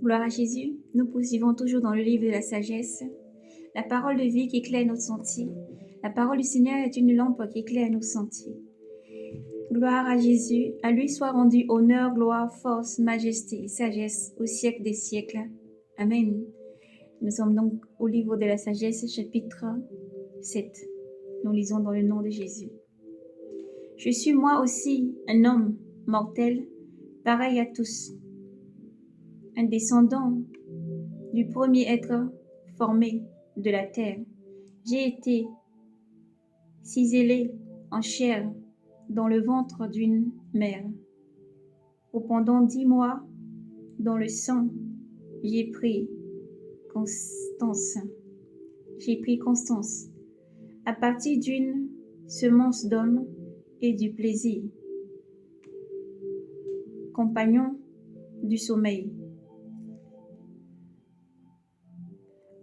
Gloire à Jésus, nous poursuivons toujours dans le livre de la sagesse. La parole de vie qui éclaire nos sentiers. La parole du Seigneur est une lampe qui éclaire nos sentiers. Gloire à Jésus, à lui soit rendu honneur, gloire, force, majesté et sagesse au siècle des siècles. Amen. Nous sommes donc au livre de la sagesse, chapitre 7. Nous lisons dans le nom de Jésus. Je suis moi aussi un homme mortel, pareil à tous, un descendant du premier être formé de la terre. J'ai été ciselé en chair dans le ventre d'une mère. Pendant 10 mois, dans le sang, j'ai pris constance. À partir d'une semence d'homme et du plaisir, compagnon du sommeil.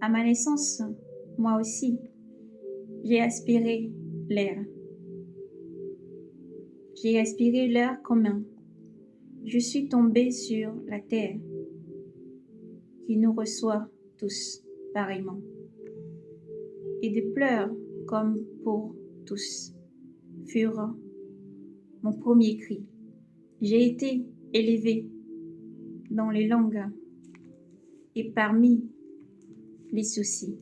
À ma naissance, moi aussi, j'ai aspiré l'air. J'ai respiré l'air commun. Je suis tombé sur la terre qui nous reçoit tous pareillement. Et des pleurs comme pour tous furent mon premier cri. J'ai été élevé dans les langues et parmi les soucis.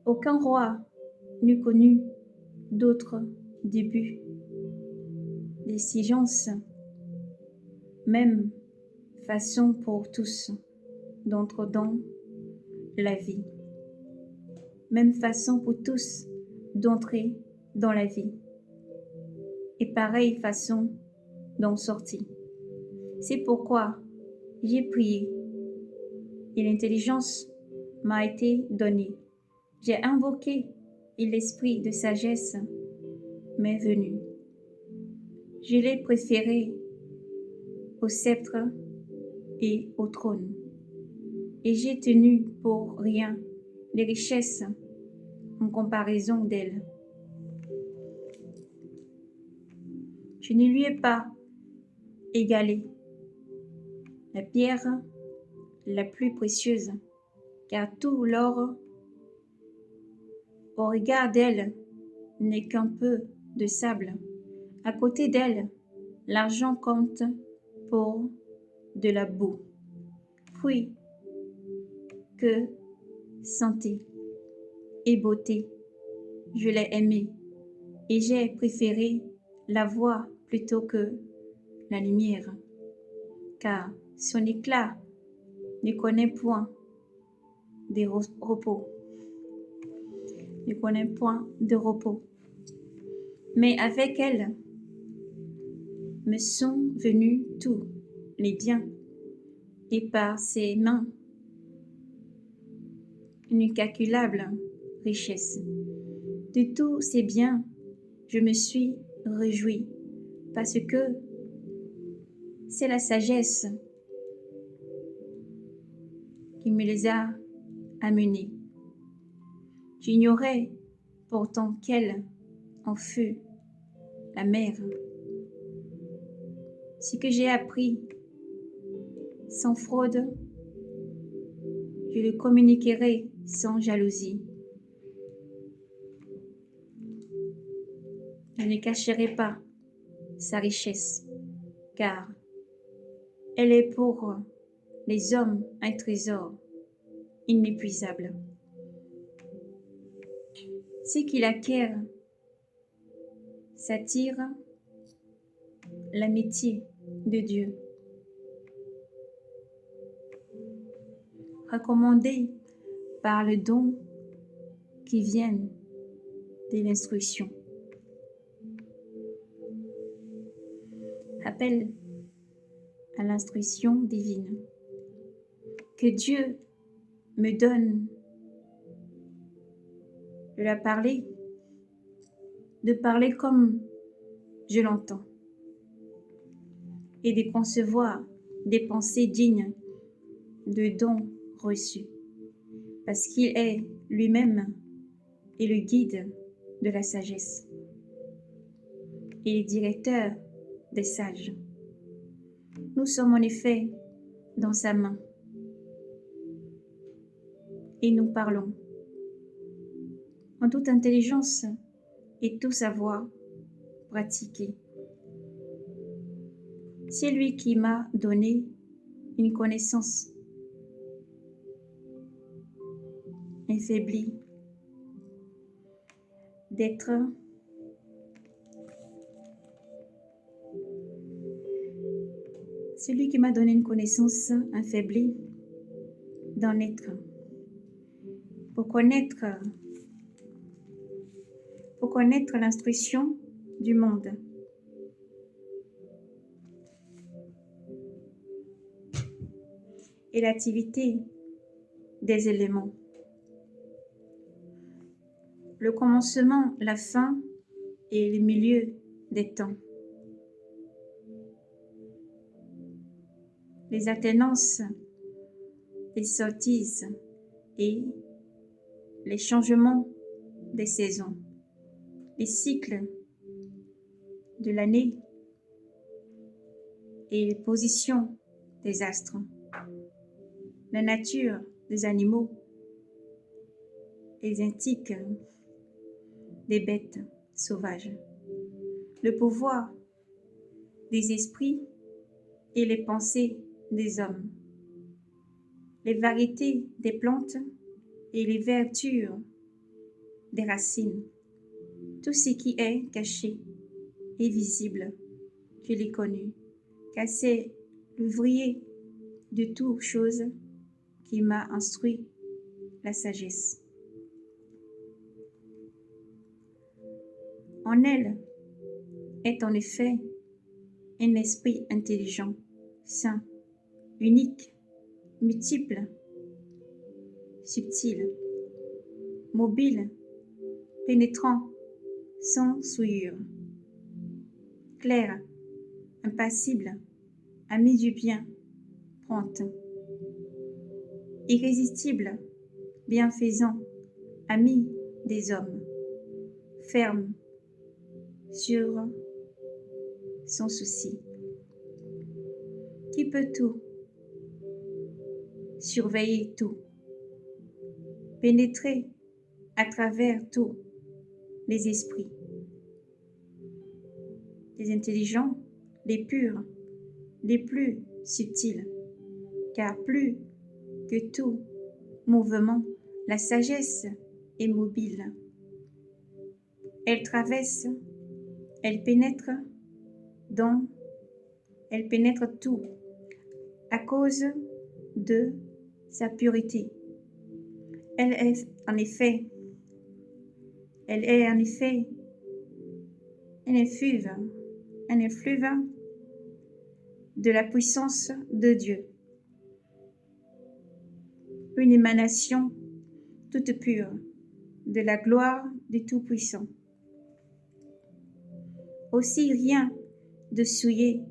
Aucun roi n'eût connu d'autres débuts d'exigence, même façon pour tous d'entrer dans la vie. Même façon pour tous d'entrer dans la vie. Et pareille façon d'en sortir. C'est pourquoi j'ai prié et l'intelligence m'a été donnée. J'ai invoqué et l'esprit de sagesse m'est venu. Je l'ai préféré au sceptre et au trône. Et j'ai tenu pour rien les richesses en comparaison d'elle. Je ne lui ai pas égalé la pierre la plus précieuse, car tout l'or au regard d'elle n'est qu'un peu de sable. À côté d'elle, l'argent compte pour de la boue. Puis que santé et beauté, je l'ai aimée et j'ai préféré la voix plutôt que la lumière, car son éclat ne connaît point de repos. Mais avec elle me sont venus tous les biens, et par ses mains une incalculable richesse. De tous ces biens, je me suis réjoui, parce que c'est la sagesse qui me les a amenés. J'ignorais pourtant quelle en fut la mère. Ce que j'ai appris sans fraude, je le communiquerai sans jalousie. Je ne cacherai pas sa richesse, car elle est pour les hommes un trésor inépuisable. Ce qu'il acquiert s'attire l'amitié de Dieu. Recommandé par le don qui vient de l'instruction. Appel à l'instruction divine. Que Dieu me donne de parler comme je l'entends et de concevoir des pensées dignes de dons reçus, parce qu'il est lui-même et le guide de la sagesse et le directeur des sages. Nous sommes en effet dans sa main et nous parlons en toute intelligence et tout savoir pratiqué. C'est lui qui m'a donné une connaissance affaiblie d'être celui qui m'a donné une connaissance affaiblie d'en être pour connaître l'instruction du monde et l'activité des éléments, le commencement, la fin et le milieu des temps, les alternances, les sorties et les changements des saisons, les cycles de l'année et les positions des astres, la nature des animaux, les antiques des bêtes sauvages, le pouvoir des esprits et les pensées des hommes, les variétés des plantes et les vertus des racines, tout ce qui est caché et visible, je l'ai connu, car c'est l'ouvrier de toutes choses qui m'a instruit la sagesse. En elle est en effet un esprit intelligent, saint, unique, multiple, subtil, mobile, pénétrant, sans souillure, clair, impassible, ami du bien, prompte, irrésistible, bienfaisant, ami des hommes, ferme sur son souci, qui peut tout, surveiller tout, pénétrer à travers tous les esprits, les intelligents, les purs, les plus subtils, car plus que tout mouvement, la sagesse est mobile. Elle traverse, elle pénètre tout à cause de sa pureté. Elle est en effet un effluve de la puissance de Dieu, une émanation toute pure de la gloire du Tout-Puissant. Aussi rien de souillé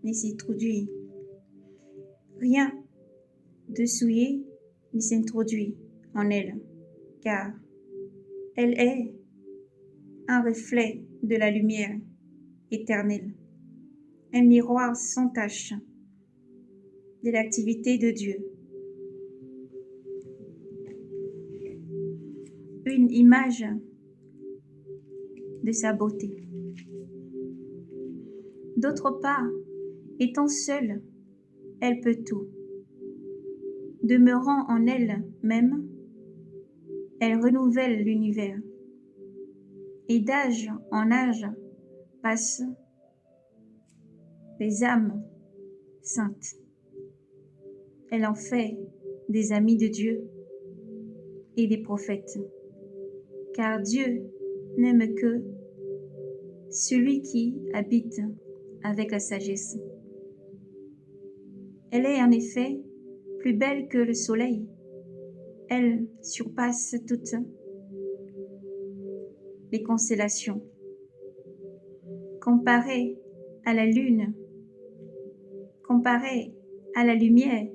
ne s'introduit, rien de souillé ne s'introduit en elle, car elle est un reflet de la lumière éternelle, un miroir sans tache de l'activité de Dieu, une image de sa beauté. D'autre part, étant seule, elle peut tout. Demeurant en elle-même, elle renouvelle l'univers. Et d'âge en âge passent les âmes saintes. Elle en fait des amis de Dieu et des prophètes, car Dieu n'aime que celui qui habite avec la sagesse. Elle est en effet plus belle que le soleil. Elle surpasse toutes les constellations. Comparée à la lune, comparée à la lumière,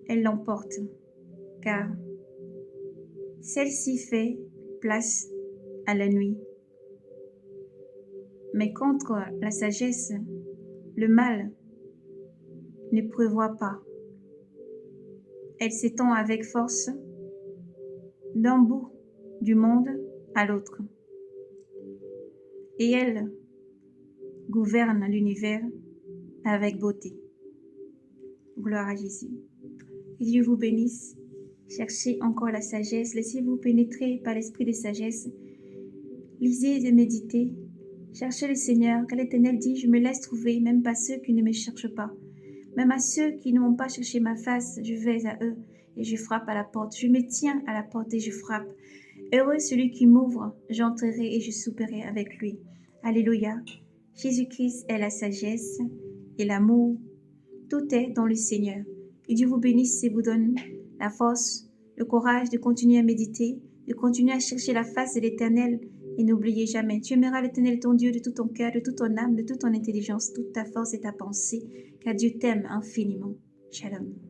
elle l'emporte, car celle-ci fait place à la nuit. Mais contre la sagesse, le mal ne prévoit pas. Elle s'étend avec force d'un bout du monde à l'autre. Et elle gouverne l'univers avec beauté. Gloire à Jésus. Que Dieu vous bénisse. Cherchez encore la sagesse. Laissez-vous pénétrer par l'esprit de sagesse. Lisez et méditez. Cherchez le Seigneur, car l'Éternel dit, je me laisse trouver, même pas ceux qui ne me cherchent pas. Même à ceux qui ne m'ont pas cherché ma face, je vais à eux et je frappe à la porte. Je me tiens à la porte et je frappe. Heureux celui qui m'ouvre, j'entrerai et je souperai avec lui. Alléluia. Jésus-Christ est la sagesse et l'amour. Tout est dans le Seigneur. Que Dieu vous bénisse et vous donne la force, le courage de continuer à méditer, de continuer à chercher la face de l'Éternel. Et n'oubliez jamais, tu aimeras l'Éternel ton Dieu de tout ton cœur, de toute ton âme, de toute ton intelligence, toute ta force et ta pensée, car Dieu t'aime infiniment. Shalom.